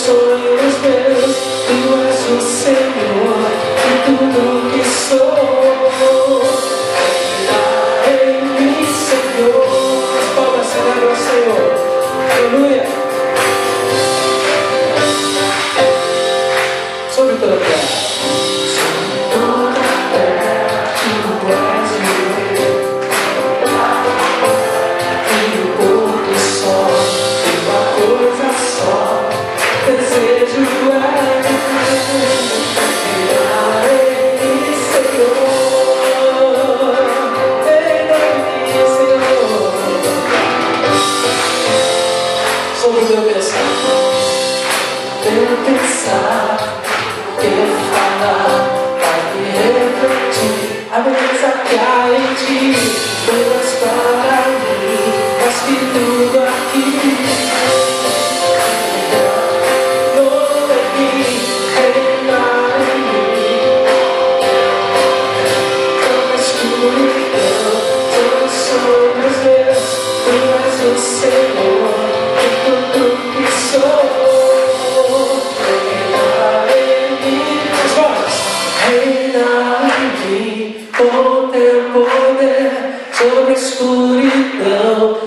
sonhos meus, Tu és o Senhor de tudo que sou. Em mim, Senhor, as palmas celebram o Senhor. Aleluia. Sobre toda a terra.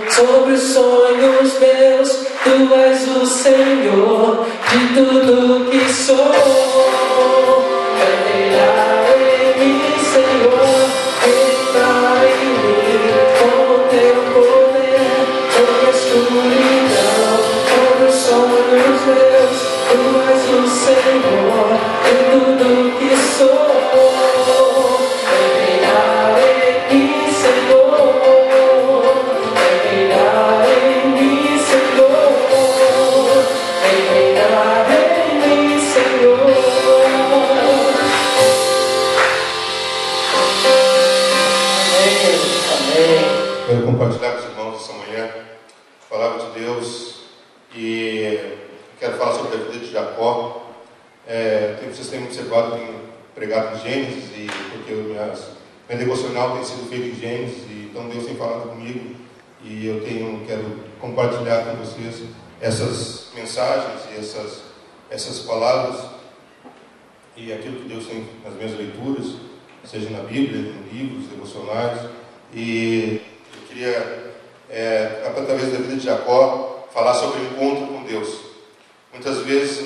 Sobre os sonhos meus, Tu és o Senhor de tudo que sou. Reina em mim, Senhor, reina em mim, com Teu poder. Sobre a escuridão, sobre os sonhos meus, Tu és o Senhor de tudo que sou. Quero compartilhar com os irmãos essa manhã a palavra de Deus e quero falar sobre a vida de Jacó. Vocês têm observado, tenho pregado em Gênesis, e porque minha devocional tem sido feita em Gênesis, e então Deus tem falado comigo e eu quero compartilhar com vocês essas mensagens e essas palavras e aquilo que Deus tem nas minhas leituras, seja na Bíblia, em livros, devocionais. E eu queria, através da vida de Jacó, falar sobre o encontro com Deus. Muitas vezes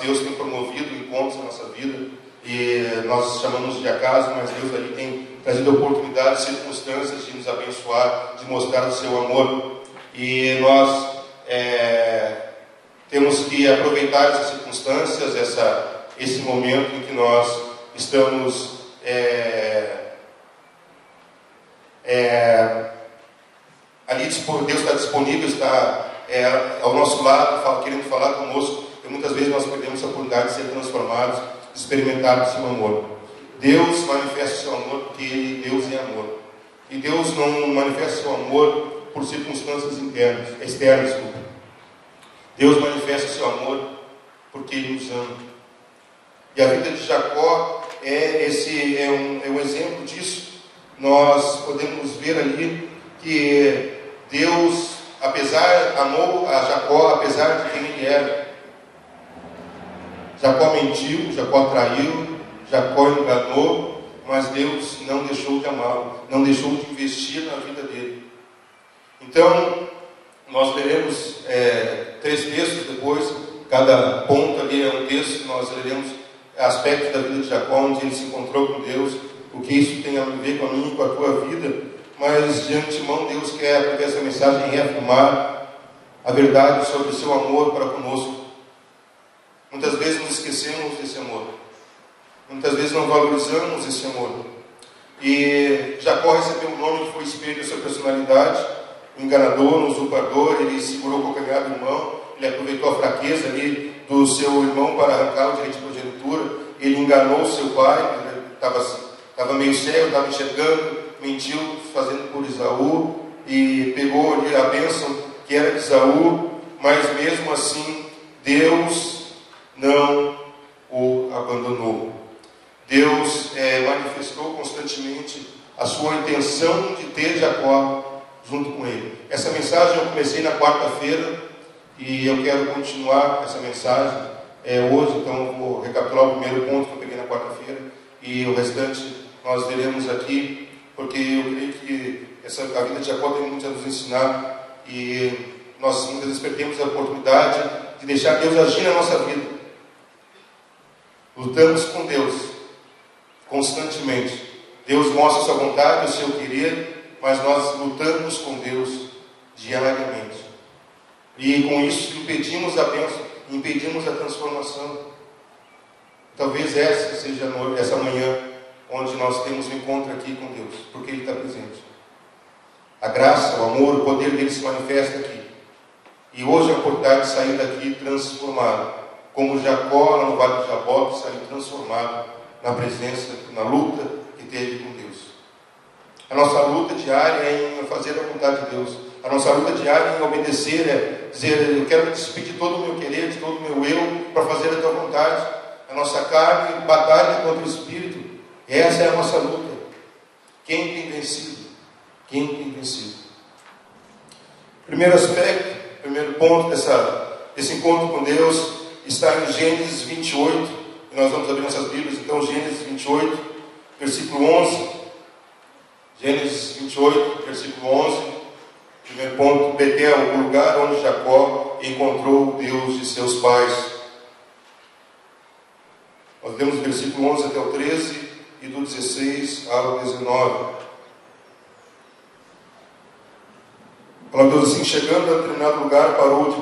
Deus tem promovido encontros na nossa vida e nós chamamos de acaso, mas Deus ali tem trazido oportunidades, circunstâncias de nos abençoar, de mostrar o seu amor. E nós temos que aproveitar essas circunstâncias, esse momento em que nós estamos ali, Deus está disponível, está ao nosso lado, querendo falar conosco, e muitas vezes nós perdemos a oportunidade de ser transformados, de experimentar o seu amor. Deus manifesta o seu amor porque Deus é amor, e Deus não manifesta o seu amor por circunstâncias externas. Deus manifesta o seu amor porque Ele nos ama. E a vida de Jacó é um exemplo disso. Nós podemos ver ali que Deus, amou a Jacó, apesar de quem ele era. Jacó mentiu, Jacó traiu, Jacó enganou, mas Deus não deixou de amá-lo, não deixou de investir na vida dele. Então, nós leremos 3 textos depois, cada ponto ali é um texto, nós leremos aspectos da vida de Jacó, onde ele se encontrou com Deus, o que isso tem a ver com a minha e com a tua vida. Mas de antemão Deus quer, através dessa mensagem, reafirmar a verdade sobre o seu amor para conosco. Muitas vezes nos esquecemos desse amor, muitas vezes não valorizamos esse amor. E Jacó recebeu um nome que foi espelho da sua personalidade: o enganador, o usurpador. Ele segurou o calcanhar do irmão, ele aproveitou a fraqueza ali do seu irmão para arrancar o direito de progenitura. Ele enganou seu pai, estava meio cego, estava enxergando, mentiu, fazendo por Esaú, e pegou ali a bênção que era de Esaú, mas mesmo assim Deus não o abandonou. Deus manifestou constantemente a sua intenção de ter Jacó junto com ele. Essa mensagem eu comecei na quarta-feira, E eu quero continuar essa mensagem hoje, então eu vou recapitular o primeiro ponto que eu peguei na quarta-feira e o restante nós veremos aqui, porque eu creio que a vida de Jacó tem muito a nos ensinar e nós muitas vezes perdemos a oportunidade de deixar Deus agir na nossa vida. Lutamos com Deus constantemente. Deus mostra a sua vontade, o seu querer, mas nós lutamos com Deus diariamente. E com isso impedimos a bênção, impedimos a transformação. Talvez essa seja essa manhã onde nós temos um encontro aqui com Deus, porque Ele está presente. A graça, o amor, o poder dele se manifesta aqui. E hoje é a oportunidade de sair daqui transformado, como Jacó no Vale de Jaboque saiu transformado na presença, na luta que teve com Deus. A nossa luta diária é em fazer a vontade de Deus. A nossa luta diária é em obedecer, é dizer, eu quero me despedir de todo o meu querer, de todo o meu eu, para fazer a tua vontade. A nossa carne batalha contra o Espírito. Essa é a nossa luta. Quem tem vencido? Quem tem vencido? Primeiro aspecto, primeiro ponto desse encontro com Deus está em Gênesis 28. E nós vamos abrir nossas Bíblias, então, Gênesis 28, versículo 11. Gênesis 28, versículo 11. Primeiro ponto, Betel, o lugar onde Jacó encontrou o Deus de seus pais. Nós lemos o versículo 11 até o 13 e do 16 ao 19. Falando assim, chegando a determinado lugar, parou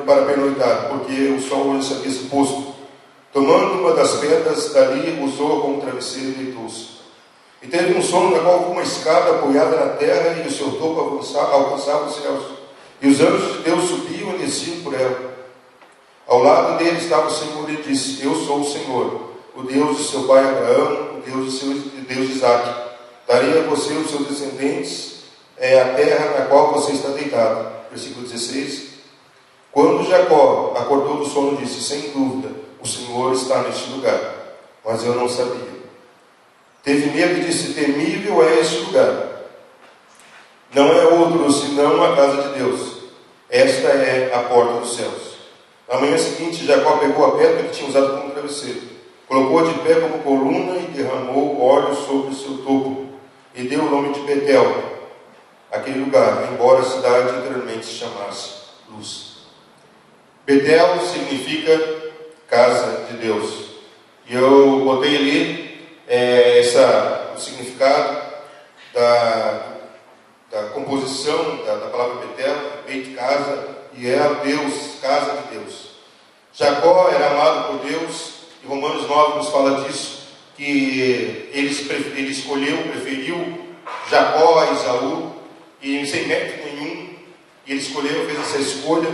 para pernoitar, porque o sol já havia se posto. Tomando uma das pedras dali, usou como travesseiro e deitou-se. E teve um sono na qual uma escada apoiada na terra e o seu topo alcançava os céus. E os anjos de Deus subiam e desciam por ela. Ao lado dele estava o Senhor e disse, eu sou o Senhor, o Deus de seu pai Abraão, o Deus de Isaac. Darei a você e os seus descendentes a terra na qual você está deitado. Versículo 16. Quando Jacó acordou do sono, disse, sem dúvida, o Senhor está neste lugar, mas eu não sabia. Teve medo e disse, temível é este lugar. Não é outro senão a casa de Deus. Esta é a porta dos céus. Na manhã seguinte, Jacó pegou a pedra que tinha usado como travesseiro, colocou-a de pé como coluna e derramou óleo sobre o seu topo, e deu o nome de Betel, aquele lugar, embora a cidade anteriormente se chamasse Luz. Betel significa casa de Deus. E eu botei ali o significado da composição da palavra Betel, Beit casa, e é Deus, casa de Deus. Jacó era amado por Deus, e Romanos 9 nos fala disso, que ele preferiu Jacó a Esaú, e sem mérito nenhum, e ele fez essa escolha,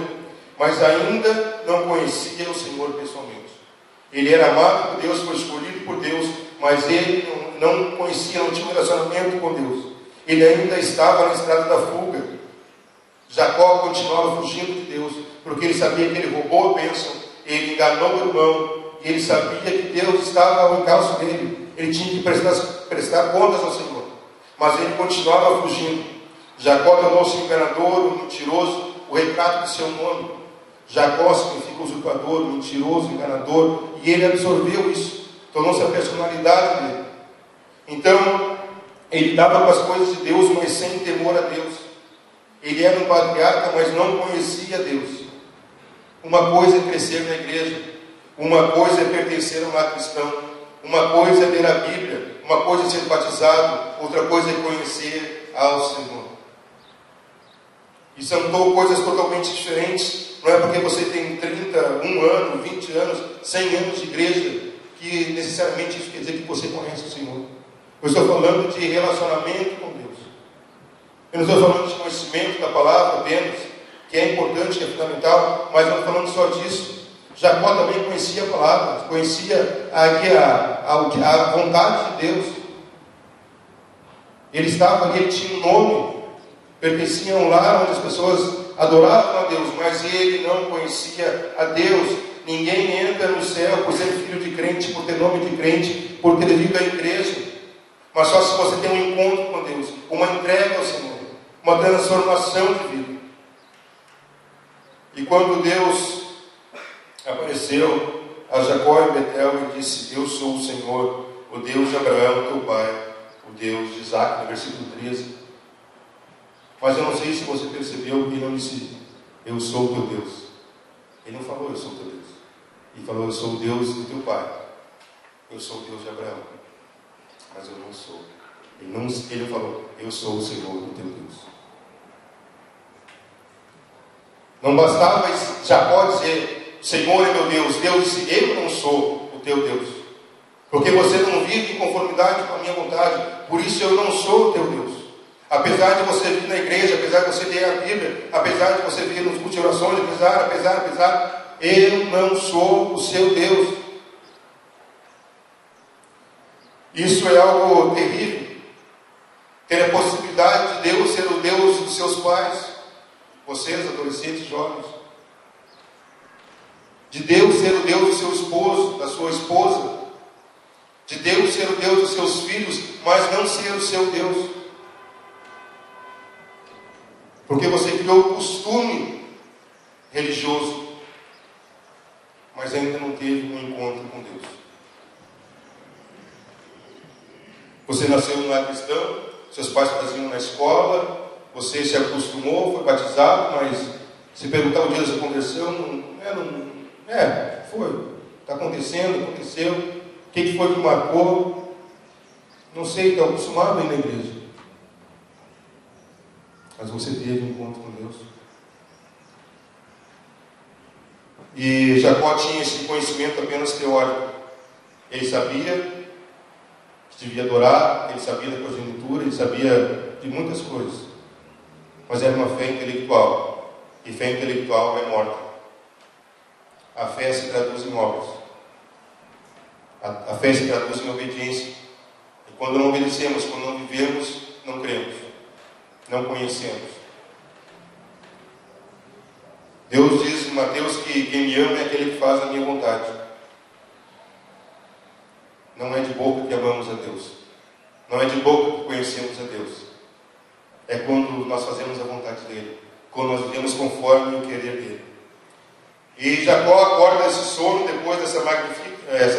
mas ainda não conhecia o Senhor pessoalmente. Ele era amado por Deus, foi escolhido por Deus, mas ele não conhecia, não tinha um relacionamento com Deus. Ele ainda estava na estrada da fuga. Jacó continuava fugindo de Deus, porque ele sabia que ele roubou a bênção, ele enganou o irmão, e ele sabia que Deus estava ao encalço dele. Ele tinha que prestar contas ao Senhor, mas ele continuava fugindo. Jacó tornou-se enganador, mentiroso, o retrato de seu nome. Jacó significa usurpador, mentiroso, enganador, e ele absorveu isso, tornou-se a personalidade dele. Então, ele dava com as coisas de Deus, mas sem temor a Deus. Ele era um patriarca, mas não conhecia Deus. Uma coisa é crescer na igreja, uma coisa é pertencer a um lar cristão, uma coisa é ler a Bíblia, uma coisa é ser batizado, outra coisa é conhecer ao Senhor. E são coisas totalmente diferentes. Não é porque você tem 31 anos, 20 anos, 100 anos de igreja, que necessariamente isso quer dizer que você conhece o Senhor. Eu estou falando de relacionamento com Deus. Eu não estou falando de conhecimento da palavra apenas, que é importante, que é fundamental, mas não estou falando só disso. Jacó também conhecia a palavra, conhecia a vontade de Deus. Ele estava ali, ele tinha um nome, pertencia a um lar onde as pessoas adoravam a Deus, mas ele não conhecia a Deus. Ninguém entra no céu por ser filho de crente, por ter nome de crente, por ter vindo à igreja, mas só se você tem um encontro com Deus, uma entrega ao Senhor, uma transformação de vida. E quando Deus apareceu a Jacó em Betel e disse: eu sou o Senhor, o Deus de Abraão, teu pai, o Deus de Isaac, no versículo 13. Mas eu não sei se você percebeu que ele não disse: eu sou o teu Deus. Ele não falou: eu sou o teu Deus. Ele falou: eu sou o Deus do teu pai. Eu sou o Deus de Abraão. Mas eu não sou. Ele falou: eu sou o Senhor, o teu Deus. Não bastava Jacó dizer: Senhor é meu Deus. Deus disse: eu não sou o teu Deus. Porque você não vive em conformidade com a minha vontade. Por isso eu não sou o teu Deus. Apesar de você vir na igreja, apesar de você ler a Bíblia, apesar de você vir nos cultos de orações, apesar, eu não sou o seu Deus. Isso é algo terrível. Ter a possibilidade de Deus ser o Deus dos seus pais, vocês, adolescentes, jovens. De Deus ser o Deus do seu esposo, da sua esposa. De Deus ser o Deus dos seus filhos, mas não ser o seu Deus. Porque você criou o costume religioso, mas ainda não teve um encontro com Deus. Você nasceu num lar cristão, seus pais faziam na escola, você se acostumou, foi batizado, mas se perguntar o dia da sua conversão, foi. Está acontecendo, aconteceu. O que foi que marcou? Não sei, está acostumado a ir na igreja. Mas você teve um encontro com Deus. E Jacó tinha esse conhecimento apenas teórico. Ele sabia que devia adorar, ele sabia da progenitura, ele sabia de muitas coisas. Mas era uma fé intelectual. E fé intelectual é morta. A fé se traduz em obras. A fé se traduz em obediência. E quando não obedecemos, quando não vivemos, não cremos. Não conhecemos. Deus diz em Mateus que quem me ama é aquele que faz a minha vontade. Não é de boca que amamos a Deus. Não é de boca que conhecemos a Deus. É quando nós fazemos a vontade dEle. Quando nós vivemos conforme o querer dEle. E Jacó acorda esse sono depois dessa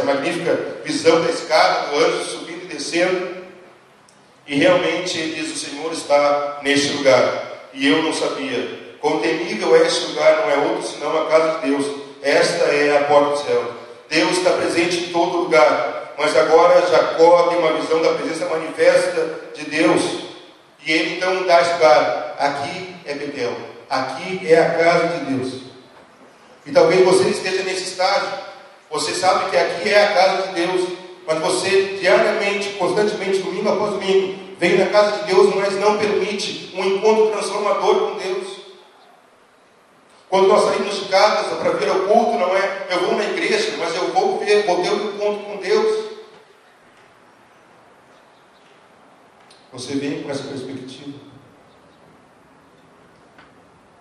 magnífica visão da escada, do anjo subindo e descendo. E realmente ele diz: o Senhor está neste lugar. E eu não sabia. Quão temível é este lugar, não é outro senão a casa de Deus. Esta é a porta do céu. Deus está presente em todo lugar. Mas agora Jacó tem uma visão da presença manifesta de Deus. E ele então dá esse lugar: aqui é Betel. Aqui é a casa de Deus. E talvez você esteja nesse estágio. Você sabe que aqui é a casa de Deus. Mas você diariamente, constantemente, domingo após domingo, vem na casa de Deus, mas não permite um encontro transformador com Deus. Quando nós saímos de casa para ver o culto, não é eu vou na igreja, mas eu vou ter um encontro com Deus. Você vem com essa perspectiva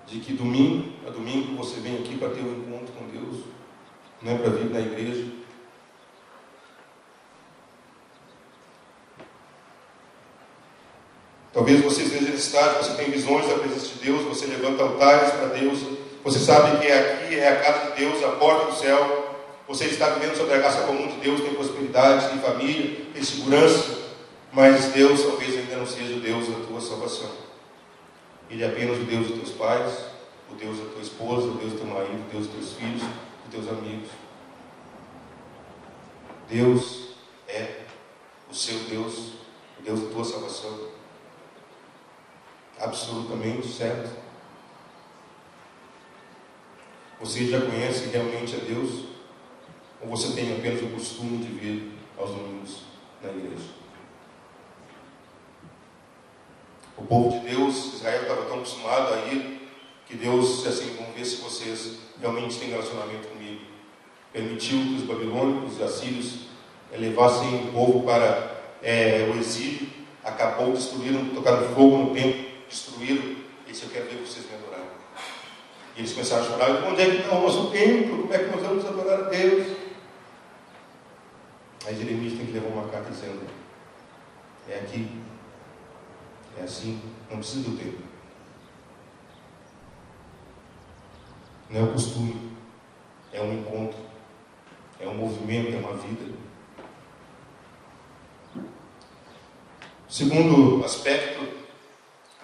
de que domingo a domingo você vem aqui para ter um encontro com Deus, não é para vir na igreja. Talvez você esteja nesse estágio, você tem visões da presença de Deus, você levanta altares para Deus, você sabe que aqui é a casa de Deus, a porta do céu, você está vivendo sobre a graça comum de Deus, tem prosperidade, tem família, tem segurança, mas Deus talvez ainda não seja o Deus da tua salvação. Ele é apenas o Deus dos teus pais, o Deus da tua esposa, o Deus do teu marido, o Deus dos teus filhos, dos teus amigos. Deus é o seu Deus, o Deus da tua salvação. Absolutamente certo. Você já conhece realmente a Deus? Ou você tem apenas o costume de vir aos domingos na igreja? O povo de Deus, Israel, estava tão acostumado a ir, que Deus disse assim: vamos ver se vocês realmente têm relacionamento comigo. Permitiu que os babilônicos e assírios levassem o povo para o exílio, acabou, destruíram, tocaram fogo no templo, destruíram. E disse: eu quero ver vocês me adorarem. E eles começaram a chorar: onde é que está o nosso templo? Como é que nós vamos adorar a Deus? Aí Jeremias tem que levar uma carta dizendo: é aqui, é assim, não precisa do templo. não é o costume, é um encontro, é um movimento, é uma vida. O segundo aspecto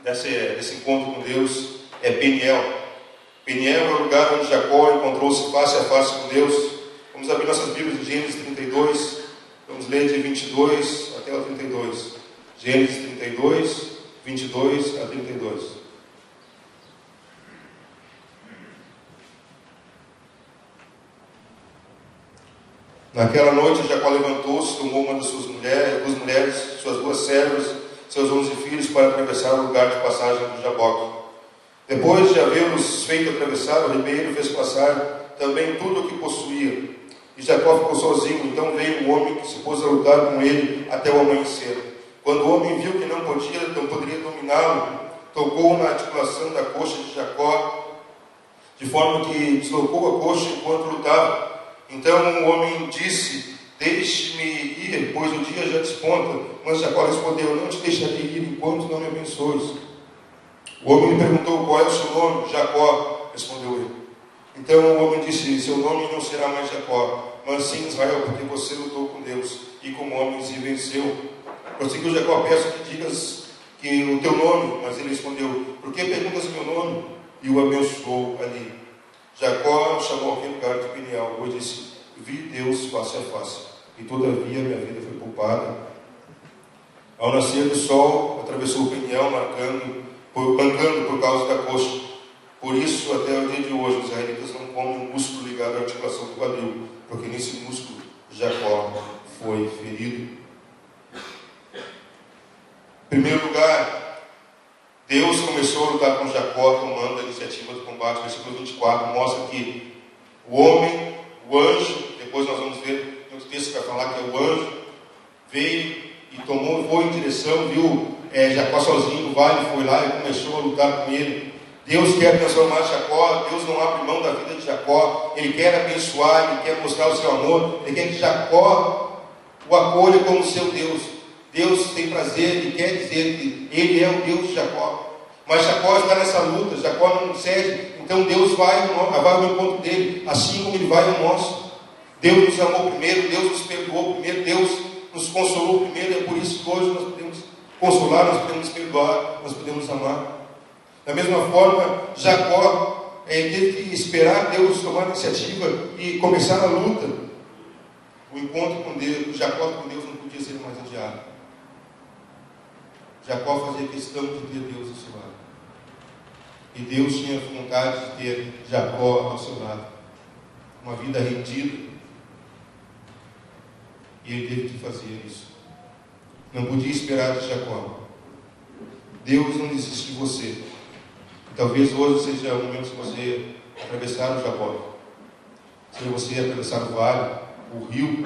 desse encontro com Deus é Peniel. Peniel é o lugar onde Jacó encontrou-se face a face com Deus. Vamos abrir nossas Bíblias em Gênesis 32, vamos ler de 22 até o 32. Gênesis 32, 22 a 32. Naquela noite Jacó levantou-se, tomou uma das suas mulheres, suas duas servas, seus 11 filhos, para atravessar o lugar de passagem do Jaboque. Depois de havê-los feito atravessar, o ribeiro fez passar também tudo o que possuía. E Jacó ficou sozinho. Então veio um homem que se pôs a lutar com ele até o amanhecer. Quando o homem viu que não poderia dominá-lo, tocou na articulação da coxa de Jacó, de forma que deslocou a coxa enquanto lutava. Então o homem disse: deixe-me ir, pois o dia já desponta. Mas Jacó respondeu: não te deixarei ir enquanto não me abençoes. O homem lhe perguntou: qual é o seu nome? Jacó, respondeu ele. Então o homem disse: seu nome não será mais Jacó, mas sim Israel, porque você lutou com Deus e com homens e venceu. Prosseguiu Jacó: peço que digas que o teu nome. Mas ele respondeu: por que perguntas meu nome? E o abençoou ali. Jacó chamou aquele lugar de Peniel, pois disse: vi Deus face a face, e todavia minha vida foi poupada. Ao nascer do sol, atravessou o Peniel, mancando por causa da coxa. Por isso, até o dia de hoje, os israelitas não comem um músculo ligado à articulação do quadril, porque nesse músculo Jacó foi ferido. Em primeiro lugar, Deus começou a lutar com Jacó, tomando a iniciativa do combate. Versículo 24 mostra que o homem, o anjo, depois nós vamos ver no texto que vai falar que é o anjo, veio e foi em direção, viu Jacó sozinho no vale, foi lá e começou a lutar com ele. Deus quer transformar Jacó. Deus não abre mão da vida de Jacó. Ele quer abençoar, ele quer mostrar o seu amor, ele quer que Jacó o acolha como seu Deus. Deus tem prazer, ele quer dizer que ele é o Deus de Jacó. Mas Jacó está nessa luta, Jacó não cede. Então Deus vai ao encontro dele, assim como ele vai ao nosso. Deus nos amou primeiro, Deus nos perdoou primeiro, Deus nos consolou primeiro. É por isso que hoje nós podemos consolar, nós podemos perdoar, nós podemos amar. Da mesma forma, Jacó teve que esperar Deus tomar a iniciativa e começar a luta. O encontro com Deus, Jacó com Deus não podia ser mais adiado. Jacó fazia questão de ter Deus ao seu lado. E Deus tinha vontade de ter Jacó ao seu lado. Uma vida rendida. E ele teve que fazer isso. Não podia esperar de Jacó. Deus não desiste de você. Talvez hoje seja o momento de você atravessar o Jaboque. Seja você atravessar o vale, o rio.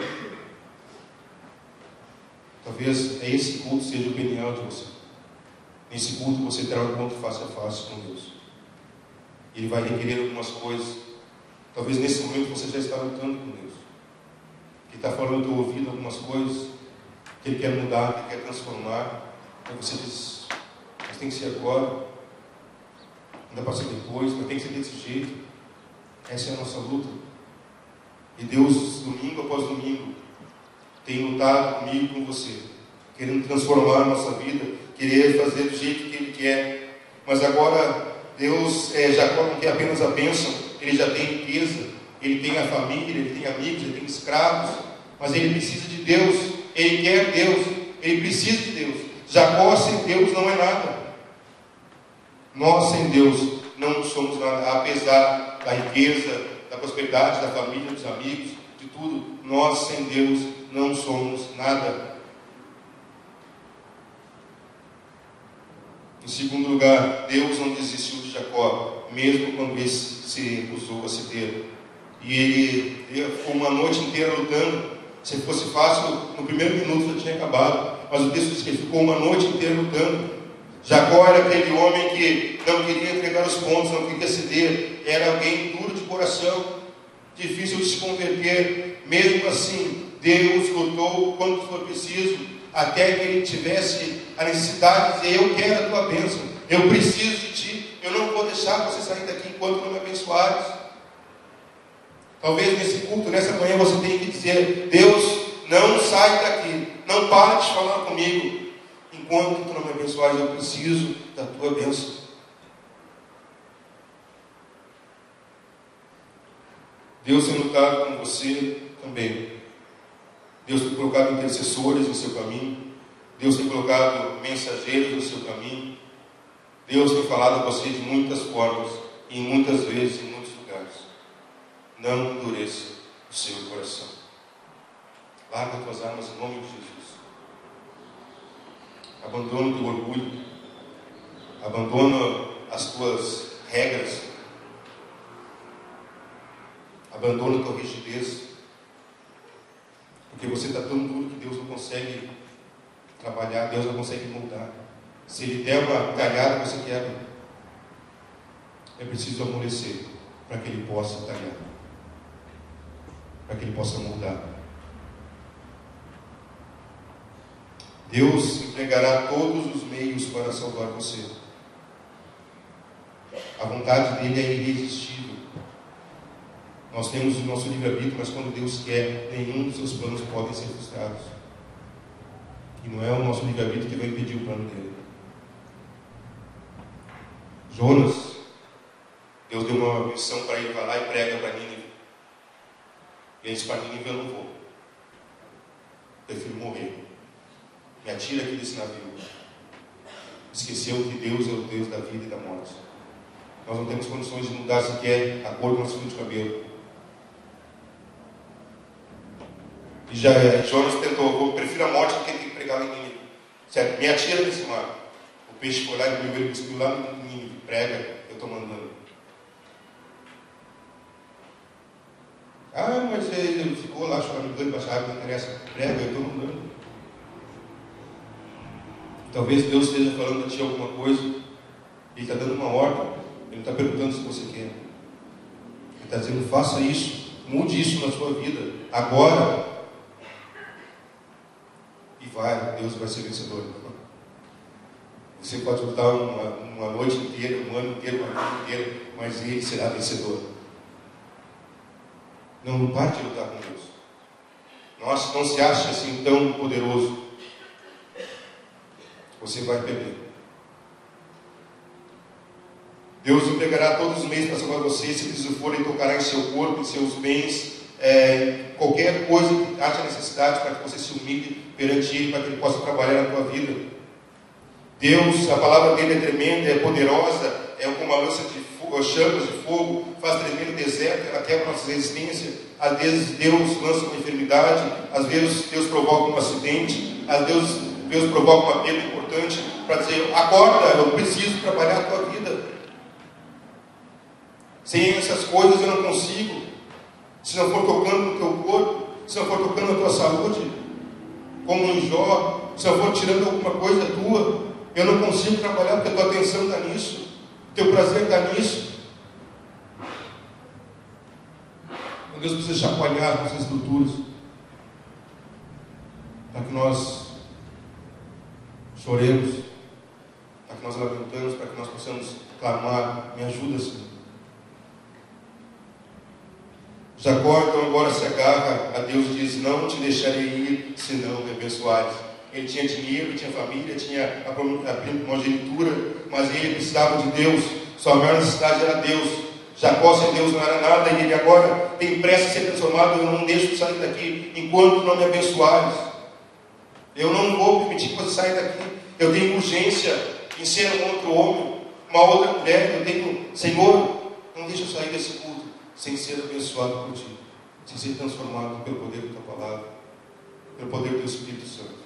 Talvez esse culto seja o Peniel de você. Nesse culto você terá um encontro face a face com Deus. Ele vai requerer algumas coisas. Talvez nesse momento você já está lutando com Deus. Ele está falando no teu ouvido algumas coisas que Ele quer mudar, que Ele quer transformar. Aí você diz: mas tem que ser agora. Ainda pode ser depois, mas tem que ser desse jeito. Essa é a nossa luta. E Deus, domingo após domingo, tem lutado comigo e com você, querendo transformar a nossa vida, querer fazer do jeito que Ele quer. Mas agora Deus, Jacó não quer apenas a bênção, ele já tem riqueza, ele tem a família, ele tem amigos, ele tem escravos, mas ele precisa de Deus, ele quer Deus, ele precisa de Deus. Jacó sem Deus não é nada. Nós sem Deus não somos nada, apesar da riqueza, da prosperidade, da família, dos amigos, de tudo. Nós sem Deus não somos nada. Em segundo lugar, Deus não desistiu de Jacó, mesmo quando ele se recusou a ceder. E ele ficou uma noite inteira lutando. Se fosse fácil, no primeiro minuto já tinha acabado. Mas o texto diz que ele ficou uma noite inteira lutando. Jacó era aquele homem que não queria entregar os pontos, não queria ceder. Era alguém duro de coração, difícil de se converter. Mesmo assim, Deus lutou quanto for preciso, até que ele tivesse a necessidade de dizer: eu quero a tua bênção, eu preciso de ti, eu não vou deixar você sair daqui enquanto não me abençoares. Talvez nesse culto, nessa manhã, você tenha que dizer: Deus, não sai daqui, não para de falar comigo. Enquanto tu não me abençoares, eu preciso da tua bênção. Deus tem lutado com você também. Deus tem colocado intercessores no seu caminho. Deus tem colocado mensageiros no seu caminho. Deus tem falado a você de muitas formas, e muitas vezes, em muitos lugares. Não endureça o seu coração. Larga as tuas armas em nome de Jesus. Abandona o teu orgulho. Abandona as tuas regras. Abandona a tua rigidez. Porque você está tão duro que Deus não consegue trabalhar, Deus não consegue moldar. Se Ele der uma talhada, você quebra. É preciso amolecer para que Ele possa talhar, para que Ele possa moldar. Deus empregará todos os meios para salvar você. A vontade dele é irresistível. Nós temos o nosso livre-arbítrio, mas quando Deus quer, nenhum dos seus planos podem ser frustrados. E não é o nosso livre-arbítrio que vai impedir o plano dele. Jonas, Deus deu uma missão para ele: vai lá e prega para Nínive. E ele disse para Nínive: eu não vou. Prefiro morrer. Me atira aqui desse navio. Esqueceu que Deus é o Deus da vida e da morte. Nós não temos condições de mudar sequer a cor do nosso fio de cabelo. E Jonas tentou: eu prefiro a morte do que ter que pregar lá em Nínive. Certo? Me atira nesse mar. O peixe foi lá e ele cuspiu lá em Nínive. Prega, eu estou mandando. Ah, mas ele ficou lá chorando, baixado, não interessa. Prega, eu estou mandando. Talvez Deus esteja falando a ti alguma coisa. Ele está dando uma ordem. Ele está perguntando se você quer. Ele está dizendo: faça isso, mude isso na sua vida, agora. E vai, Deus vai ser vencedor. Você pode lutar uma noite inteira, um ano inteiro, uma vida inteira, mas Ele será vencedor. Não pare de lutar com Deus. Nossa, não se acha assim tão poderoso. Você vai perder. Deus empregará todos os meios para salvar você. Se preciso for, Ele tocará em seu corpo, em seus bens, qualquer coisa que ache necessidade para que você se humilhe perante Ele, para que Ele possa trabalhar na tua vida. Deus, a palavra dele é tremenda, é poderosa, é como uma lança de fogo, chamas de fogo, faz tremer o deserto, ela quebra nossa resistência. Às vezes Deus lança uma enfermidade, às vezes Deus provoca um acidente, às vezes Deus provoca uma perda importante para dizer: acorda, eu preciso trabalhar a tua vida. Sem essas coisas eu não consigo. Se não for tocando no teu corpo, se não for tocando na tua saúde, como em Jó, se não for tirando alguma coisa tua, eu não consigo trabalhar, porque a tua atenção está nisso, o teu prazer está nisso. Deus precisa chacoalhar as nossas estruturas para que nós choremos, para que nós lamentamos, para que nós possamos clamar: me ajuda, Senhor. Jacó então agora se agarra a Deus e diz: não te deixarei ir, senão me abençoares. Ele tinha dinheiro, tinha família, tinha a primogenitura, mas ele precisava de Deus. Sua maior necessidade era Deus. Jacó sem Deus não era nada, e ele agora tem pressa de ser transformado. Eu não deixo de sair daqui enquanto não me abençoares. Eu não vou permitir que você saia daqui. Eu tenho urgência em ser um outro homem, uma outra mulher. Eu tenho: Senhor, não deixa eu sair desse culto sem ser abençoado por Ti, sem ser transformado pelo poder da Tua palavra, pelo poder do Espírito Santo.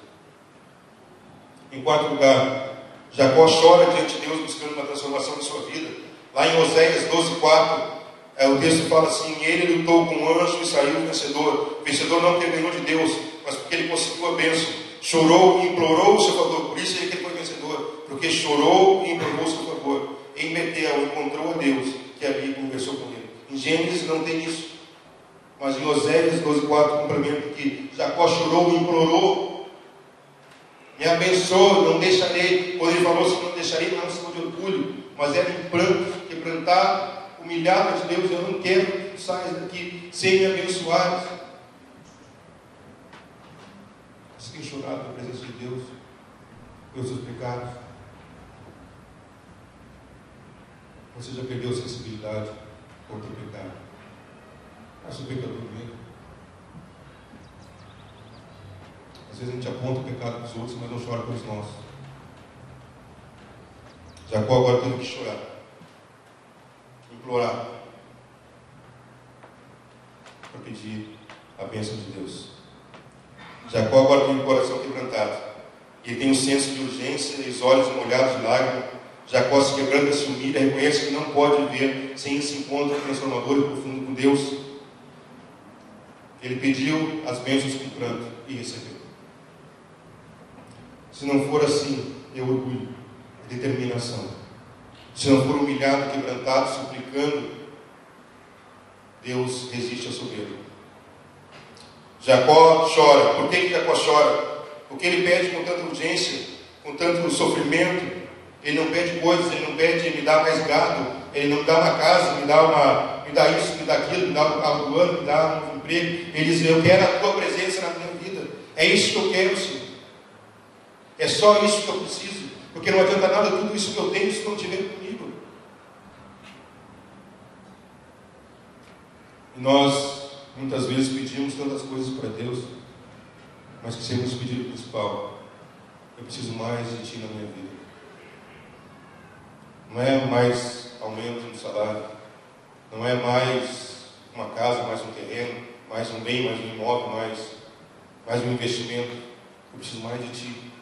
Em quarto lugar, Jacó chora diante de Deus buscando uma transformação de sua vida. Lá em Oséias 12:4, o texto fala assim: ele lutou com um anjo e saiu vencedor. Vencedor não porque ganhou de Deus, mas porque ele conseguiu a bênção. Chorou e implorou o seu favor. Por isso ele foi vencedor, porque chorou e implorou o seu favor. Em Betel encontrou a Deus, que ali conversou com ele. Em Gênesis não tem isso, mas em Oséias 12:4 complementa que Jacó chorou e implorou: me abençoa, não deixarei. Quando ele falou assim: não deixarei, não se de orgulho, mas era em pranto, quebrantado, humilhado de Deus. Eu não quero tu saias daqui sem me abençoar. Você tem chorado na presença de Deus pelos seus pecados? Você já perdeu a sensibilidade contra o pecado? Eu sou pecador mesmo. Às vezes a gente aponta o pecado dos outros, mas não chora pelos nossos. Jacó agora teve que chorar, implorar, para pedir a bênção de Deus. Jacó agora tem o coração quebrantado. Ele tem um senso de urgência e os olhos molhados de lágrimas. Jacó se quebranta, se humilha, reconhece que não pode viver sem esse encontro transformador e profundo com Deus. Ele pediu as bênçãos com pranto e recebeu. Se não for assim, é orgulho, é determinação. Se não for humilhado, quebrantado, suplicando, Deus resiste à soberba. Jacó chora. Por que Jacó chora? Porque ele pede com tanta urgência, com tanto sofrimento. Ele não pede coisas, ele não pede me dá mais gado, ele não me dá uma casa, me dá isso, me dá aquilo, me dá o carro do ano, me dá um emprego. Ele diz: eu quero a tua presença na minha vida. É isso que eu quero, Senhor. É só isso que eu preciso. Porque não adianta nada tudo isso que eu tenho se não estiver comigo. E nós muitas vezes pedimos tantas coisas para Deus, mas que sempre o pedido principal: eu preciso mais de Ti na minha vida. Não é mais aumento no salário, não é mais uma casa, mais um terreno, mais um bem, mais um imóvel, mais um investimento. Eu preciso mais de Ti,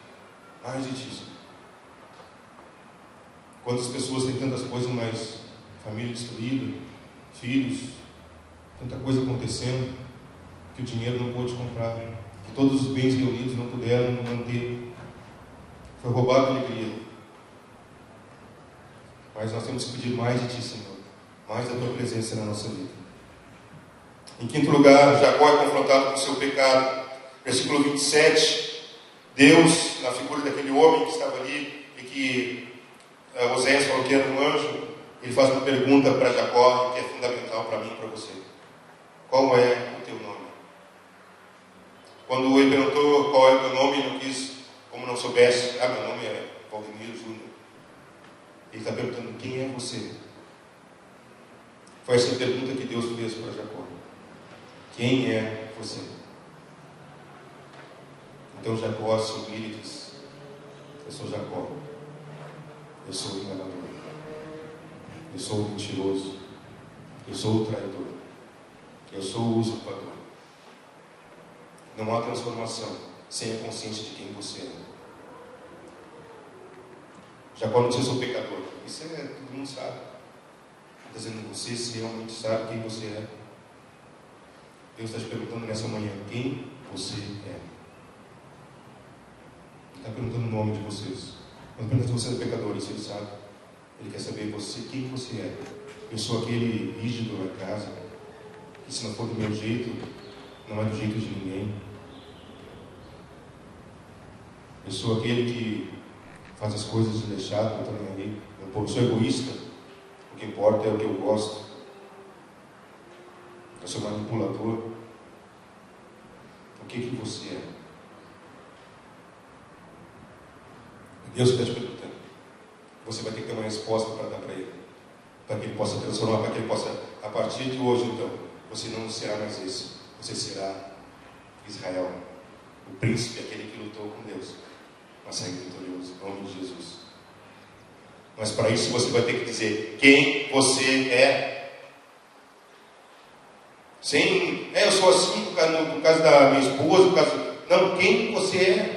mais de Ti, Senhor. Quantas pessoas têm tantas coisas, mas família destruída, filhos, tanta coisa acontecendo, que o dinheiro não pôde comprar, que todos os bens reunidos não puderam manter. Foi roubado a alegria. Mas nós temos que pedir mais de Ti, Senhor, mais da Tua presença na nossa vida. Em quinto lugar, Jacó é confrontado com o seu pecado. Versículo 27, Deus, na figura daquele homem que estava ali e que Oséias falou que era um anjo, ele faz uma pergunta para Jacó que é fundamental para mim e para você: qual é o teu nome? Quando ele perguntou qual é o teu nome, ele não quis, como não soubesse: meu nome é Valdemiro Júnior. Ele está perguntando: quem é você? Foi essa pergunta que Deus fez para Jacó: quem é você? Então Jacó se humilha e diz: eu sou Jacó, eu sou o enganador, eu sou o mentiroso, eu sou o traidor, eu sou o usurpador. Não há transformação sem a consciência de quem você é. Jacó não disse: eu sou pecador. Isso todo mundo sabe. Está dizendo: você se realmente sabe quem você é. Deus está te perguntando nessa manhã: quem você é? Ele está perguntando o nome de vocês. Quando pergunta se você é pecador, isso ele sabe. Ele quer saber você, quem você é. Eu sou aquele rígido na casa, que se não for do meu jeito, não é do jeito de ninguém. Eu sou aquele que faz as coisas desleixado, não estou nem aí. Eu sou egoísta. O que importa é o que eu gosto. Eu sou manipulador. O que você é? Deus está te perguntando. Você vai ter que ter uma resposta para dar para Ele, para que Ele possa transformar, para que Ele possa, a partir de hoje, então, você não será mais esse. Você será Israel, o príncipe, aquele que lutou com Deus, mas saiu vitorioso, em nome de Jesus. Mas para isso você vai ter que dizer quem você é. Sem, eu sou assim no caso da minha esposa, no caso, não, quem você é.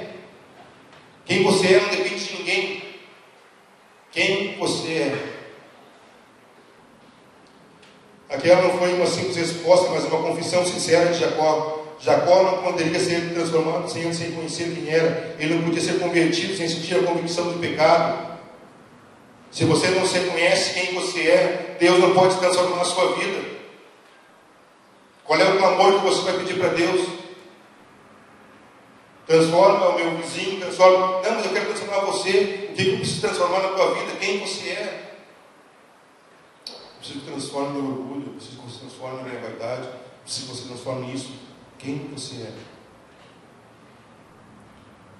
Quem você é não depende de ninguém. Quem você é. Aquela não foi uma simples resposta, mas uma confissão sincera de Jacó. Jacó não poderia ser transformado sem conhecer quem era. Ele não podia ser convertido sem sentir a convicção do pecado. Se você não se conhece quem você é, Deus não pode transformar na sua vida. Qual é o clamor que você vai pedir para Deus? Transforma o meu vizinho, transforma. Não, mas eu quero transformar você. O que eu preciso transformar na tua vida? Quem você é? preciso que transforme meu orgulho, eu preciso que você transforme minha vaidade, eu preciso que você transforme nisso. Quem você é?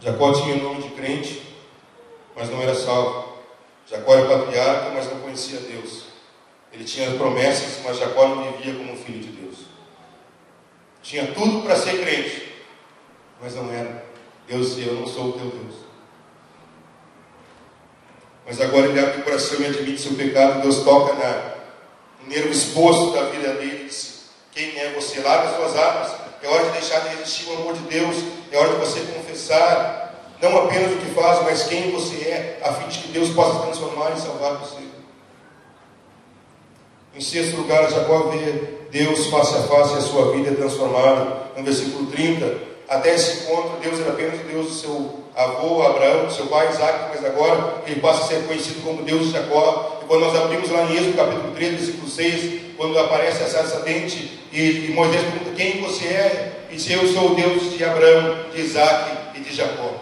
Jacó tinha nome de crente, mas não era salvo. Jacó era patriarca, mas não conhecia Deus. Ele tinha promessas, mas Jacó não vivia como um filho de Deus. Tinha tudo para ser crente, mas não era. Deus dizia: eu não sou o teu Deus. Mas agora ele abre o coração e admite seu pecado. Deus toca no nervo exposto da vida dele e diz: quem é você? Larga as suas armas. É hora de deixar de resistir ao amor de Deus. É hora de você confessar não apenas o que faz, mas quem você é, a fim de que Deus possa transformar e salvar você. Em sexto lugar, Jacó vê Deus face a face e a sua vida é transformada. No versículo 30, até esse encontro, Deus era apenas o Deus do seu avô Abraão, do seu pai Isaac, mas agora ele passa a ser conhecido como Deus de Jacó. E quando nós abrimos lá em Êxodo, capítulo 3, versículo 6, quando aparece a sarça ardente e Moisés pergunta: quem você é? E diz: eu sou o Deus de Abraão, de Isaac e de Jacó.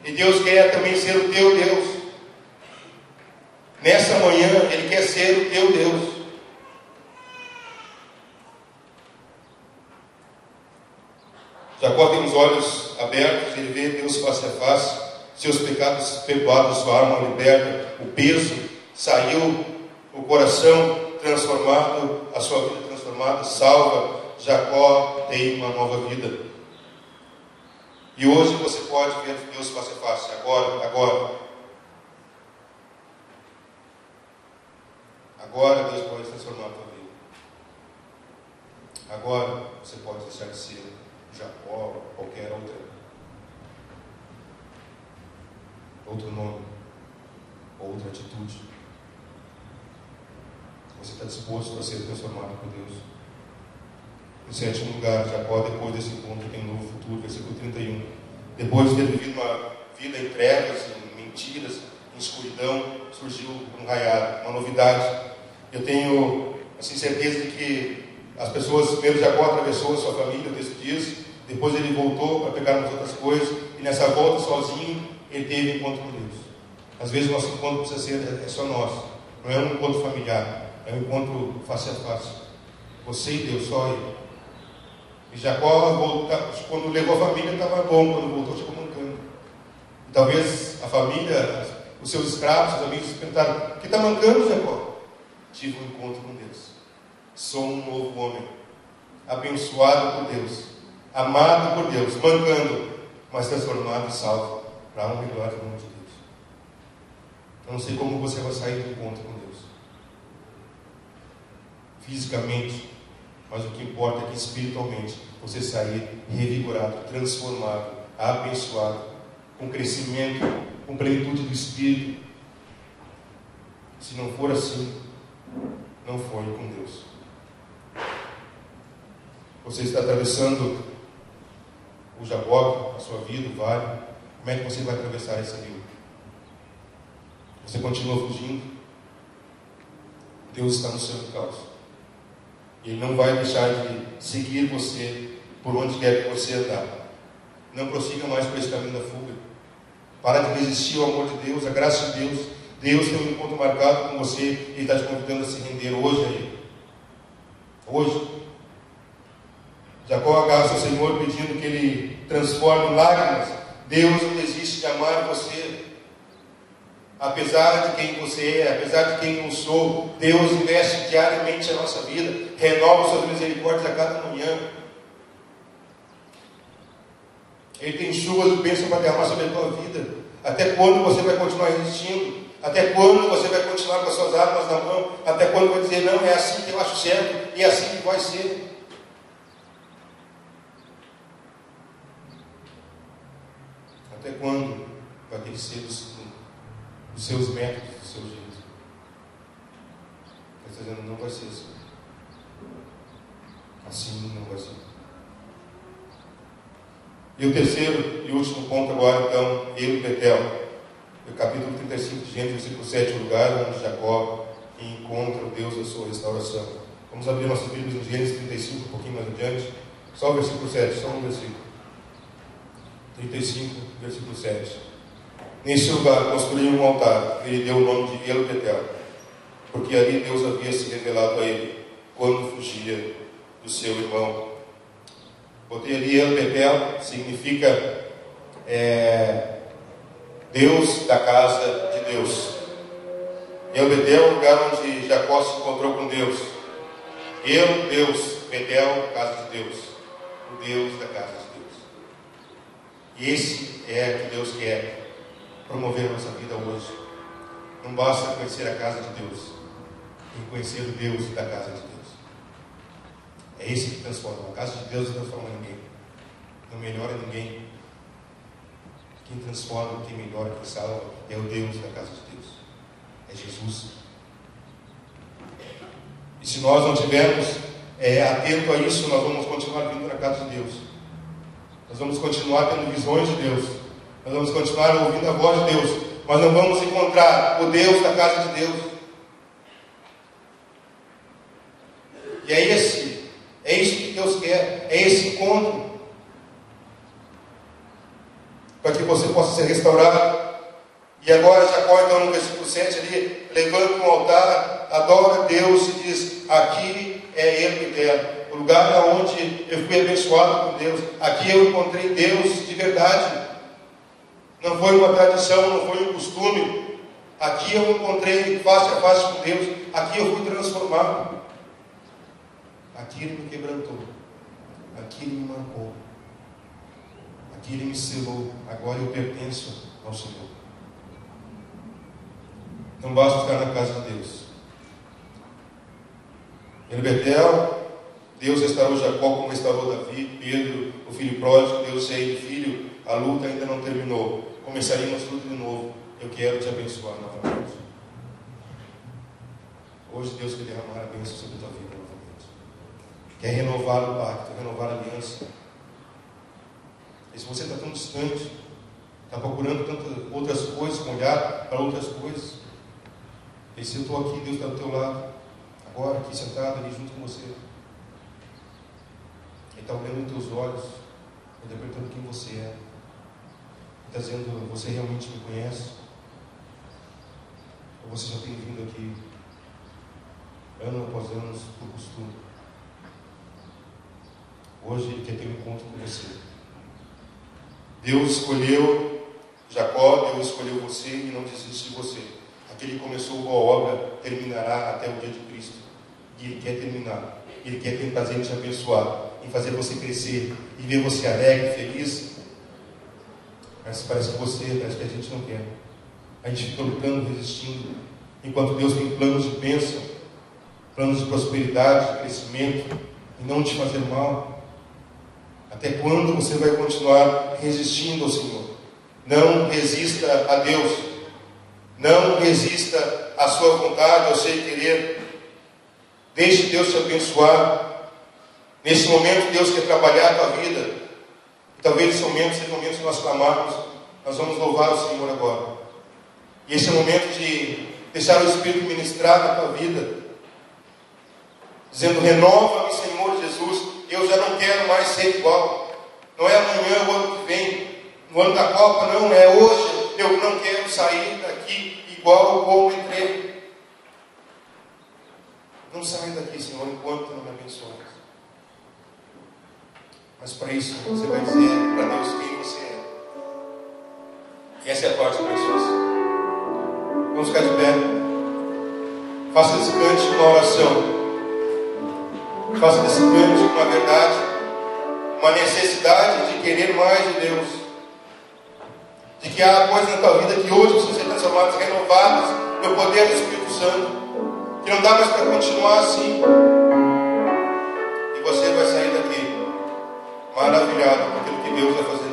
E Deus quer também ser o teu Deus. Nessa manhã, Ele quer ser o teu Deus. Jacó tem os olhos abertos, ele vê Deus face a face, seus pecados perdoados, sua alma liberta, o peso saiu, o coração transformado, a sua vida transformada, salva. Jacó tem uma nova vida. E hoje você pode ver Deus face a face, agora. Agora Deus pode transformar a tua vida. Agora você pode deixar de ser Jacó, qualquer outro nome, outra atitude. Você está disposto a ser transformado por Deus. Em sétimo lugar, Jacó, depois desse encontro, tem um novo futuro. Versículo 31. Depois de ter vivido uma vida em trevas, em mentiras, em escuridão, surgiu um raiar, uma novidade. Eu tenho certeza de que as pessoas, primeiro Jacó atravessou a sua família, o texto diz, depois ele voltou para pegar umas outras coisas, e nessa volta sozinho, ele teve um encontro com Deus. Às vezes o nosso encontro precisa ser só nosso, não é um encontro familiar, é um encontro face a face. Você e Deus, só ele. E Jacó, quando levou a família, estava bom, quando voltou, chegou mancando. E talvez a família, os seus escravos, seus amigos, perguntaram: o que está mancando, Jacó? Tive um encontro com Deus. Sou um novo homem, abençoado por Deus, amado por Deus, mancando, mas transformado e salvo para a honra e glória do nome de Deus. Eu não sei como você vai sair do encontro com Deus fisicamente, mas o que importa é que espiritualmente você sair revigorado, transformado, abençoado, com crescimento, com plenitude do Espírito. Se não for assim, não foi com Deus. Você está atravessando o Jaboque, a sua vida, o vale. Como é que você vai atravessar esse rio? Você continua fugindo? Deus está no seu encalço. E Ele não vai deixar de seguir você por onde quer que você andar. Não prossiga mais por esse caminho da fuga. Para de resistir ao amor de Deus, à graça de Deus. Deus tem um encontro marcado com você. Ele está te convidando a se render hoje a Ele. Hoje. Jacó agarra seu Senhor pedindo que Ele transforme lágrimas. Deus não desiste de amar você. Apesar de quem você é, apesar de quem eu sou, Deus investe diariamente a nossa vida, renova suas misericórdias a cada manhã. Ele tem chuvas de bênção para derramar sobre a tua vida. Até quando você vai continuar resistindo? Até quando você vai continuar com as suas armas na mão? Até quando vai dizer: não, é assim que eu acho certo e é assim que vai ser? Até quando vai ter que ser dos seus métodos, do seu jeito? Ele está dizendo: não vai ser assim. Assim não vai ser. E o terceiro e último ponto agora, então, eu e Betel. No capítulo 35 de Gênesis, versículo 7, o lugar onde Jacó encontra o Deus da sua restauração. Vamos abrir nossas Bíblias em Gênesis 35, um pouquinho mais adiante. Só o versículo 7, só um versículo. 35, versículo 7. Nesse lugar construiu um altar, ele deu o nome de El Betel. porque ali Deus havia se revelado a ele quando fugia do seu irmão. Botei ali El Betel, significa Deus da casa de Deus. El Betel é o lugar onde Jacó se encontrou com Deus. Deus, Betel, casa de Deus, o Deus da casa de Deus. E esse é o que Deus quer promover a nossa vida hoje. Não basta conhecer a casa de Deus, tem que conhecer o Deus da casa de Deus. É esse que transforma. A casa de Deus não transforma ninguém, não melhora ninguém. Quem transforma, quem melhora, quem salva é o Deus da casa de Deus, é Jesus. E se nós não tivermos atento a isso, nós vamos continuar vindo na casa de Deus, nós vamos continuar tendo visões de Deus, nós vamos continuar ouvindo a voz de Deus, mas não vamos encontrar o Deus da casa de Deus. E é isso que Deus quer, é esse encontro, para que você possa ser restaurado. E agora Jacó, então, no versículo 7 ali, levanta um altar, adora a Deus e diz: aqui é El Betel, o lugar onde eu fui abençoado por Deus, aqui eu encontrei Deus de verdade, não foi uma tradição, não foi um costume, aqui eu encontrei face a face com Deus, aqui eu fui transformado, aqui Ele me quebrantou, aqui Ele me marcou, aqui Ele me selou, agora eu pertenço ao Senhor. Não basta ficar na casa de Deus. Em Betel, Deus restaurou Jacó como restaurou Davi, Pedro, o filho pródigo. Deus disse a ele: filho, a luta ainda não terminou, começaremos tudo de novo, eu quero te abençoar novamente. Hoje Deus quer derramar a bênção sobre a tua vida novamente, quer renovar o pacto, renovar a aliança. E se você está tão distante, está procurando tantas outras coisas, com olhar para outras coisas, e se eu estou aqui, Deus está do teu lado, agora, aqui sentado ali junto com você. Ele está olhando nos teus olhos, Ele está perguntando quem você é. Ele está dizendo: você realmente me conhece? Ou você já tem vindo aqui ano após ano por costume? Hoje Ele quer ter um encontro com você. Deus escolheu Jacó, Deus escolheu você e não desiste de você. Aquele que começou boa obra terminará até o dia de Cristo. E Ele quer terminar. Ele quer ter prazer em te abençoar, em fazer você crescer e ver você alegre, feliz. Mas parece que a gente não quer. A gente fica lutando, resistindo, enquanto Deus tem planos de bênção, planos de prosperidade, de crescimento, e não te fazer mal. Até quando você vai continuar resistindo ao Senhor? Não resista a Deus. Não resista à sua vontade, ao seu querer. Deixe Deus te abençoar. Nesse momento Deus quer trabalhar a tua vida. E talvez esse momento seja o momento que nós clamarmos. Nós vamos louvar o Senhor agora. E esse é o momento de deixar o Espírito ministrar na tua vida, dizendo: renova-me, Senhor Jesus. Eu já não quero mais ser igual. Não é amanhã, o ano que vem, no ano da Copa, não, é hoje. Eu não quero sair daqui igual como entrei. Não saia daqui, Senhor, enquanto não me abençoas. Mas para isso você vai dizer para Deus quem você é. E essa é a parte preciosa. Vamos ficar de pé. Faça desse cântico uma oração. Faça desse cântico uma verdade, uma necessidade de querer mais de Deus. De que há coisas na tua vida que hoje precisam ser transformadas, renovadas pelo poder do Espírito Santo, que não dá mais para continuar assim. E você vai sair daqui maravilhado com aquilo que Deus vai fazer